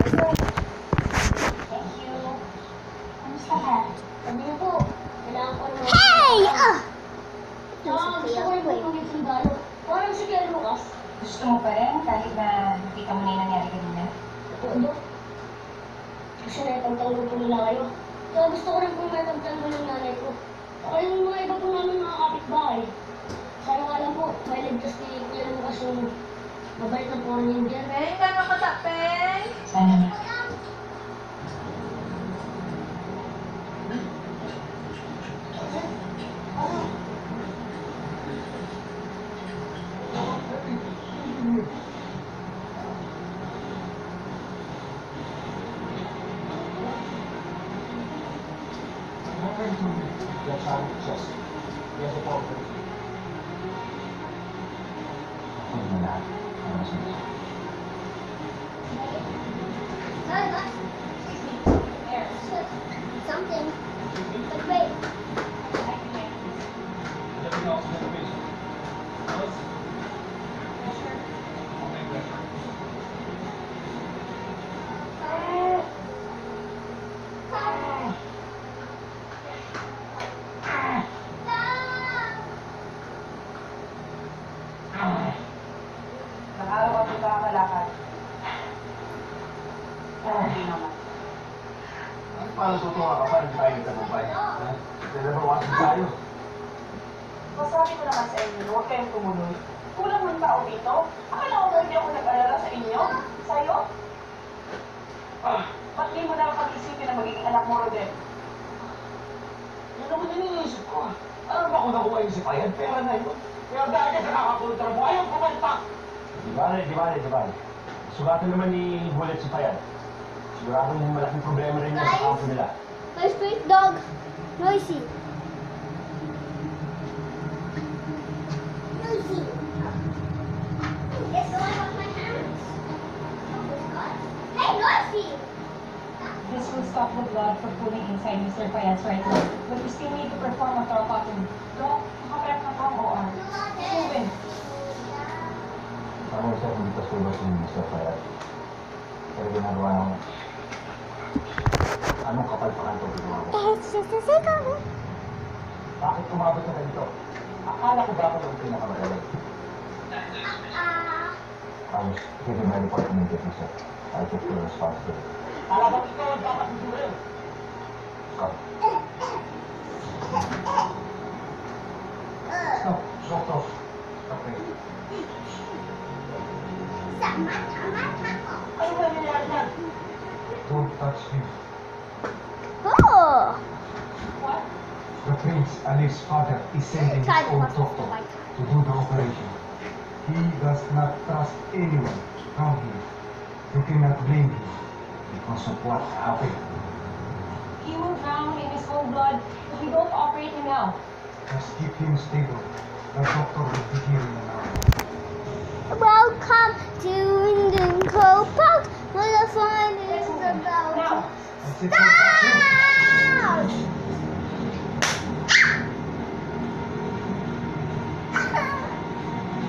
Thank you. Kamusta ka? Sabi niyo po, kailangan ko naman. Hey! Gusto ko rin po itong sundalo. Parang si Kuya Lucas. Gusto mo pa rin kahit na nakita mo na yung nangyari kanina? Ito, Dok. Kasi naitagtanggol ko nila kayo. Kaya gusto ko rin po naitagtanggol ng nanay ko. Saka yung mga iba po namin mga kapitbahay. Sana nga lang po, may ligtas ni Kuya Lucas yung mabait na po ang Indian. Peng, gano'n ka ta, Peng? Sana na. Something. But wait. Nag-araw ka dito ka malakad. Hindi naman. Ano paano tutuwa ka pa? Hindi tayo nagtagumpay. Dalabawasan tayo. Masabi ko naman sa inyo, huwag kayong tumuloy. Kulang ng tao dito. Akala ko ba hindi ako nag-alala sa inyo? Sa'yo? Ba't di mo na pag-isipin na magiging anak mo, Rodel? Yan naman yung iniisip ko. Alam ba kung nakuha yung si Payad? Pera na yun. Pero dahil ka sa kakakulong trabaho, ayaw kumanta. Di bale. Sugatan naman ni Bullet si Payad. Sigurado yung malaking problema rin niya sa kampo nila. My street dog. Noisy. Noisy. Yes, the one with my hands. Hey, Noisy! This will stop the blood from pooling inside Mr. Payat's right leg. But we still need to perform a thoracotomy. Doc, makapayak na po ang OR. Moving. Ako sir, hindi pa sulo si Mr. Payad. Pero ginagawa ng... Anong kapalpakan ito ginawa ko? It's just a second. Bakit kumabot na ganito? Akala ko ba ako yung pinakamadali? Carlos, give me my report immediately, sir. I'll take full responsibility. Alabat ikaw ang dapat ituloy. Stop. Stop. Okay. Ano ba nangyari dyan? Don't touch him. Oh! What? The prince, Alex's father, is sending his own doctor to do the operation. He does not trust anyone from him. You cannot blame him because of what happened. He will drown in his own blood if we don't operate him now. Just keep him stable. The doctor will be here in an hour. Welcome to Indian Park, where the fun is about. Now! I said don't touch him.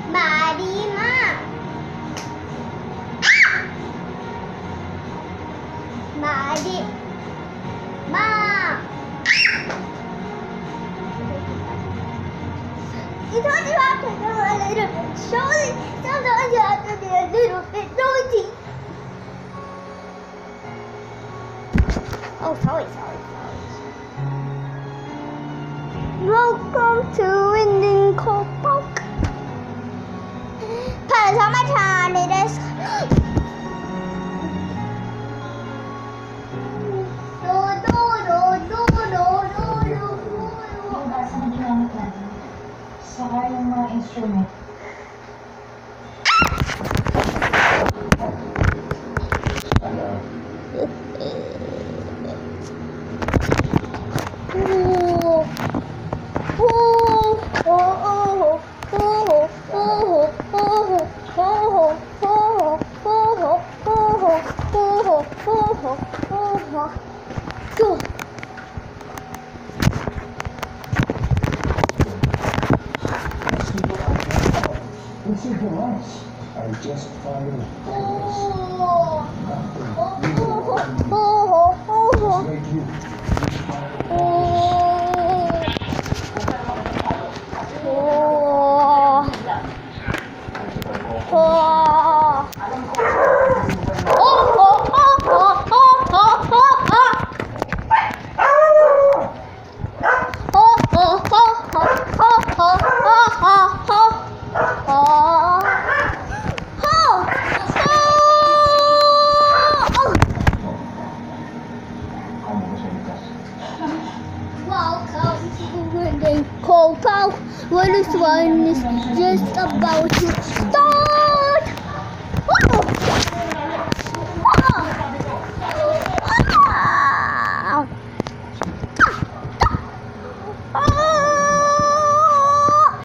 Marima. Mari. Ma. You don't have to do a little bit showy. Sometimes you have to be a little bit naughty. Oh, sorry. Welcome to Indian Park. ผ่านธรรมชาติเลยです。Yung basa na ginamit natin. Saka yung mga instrument. I just found it.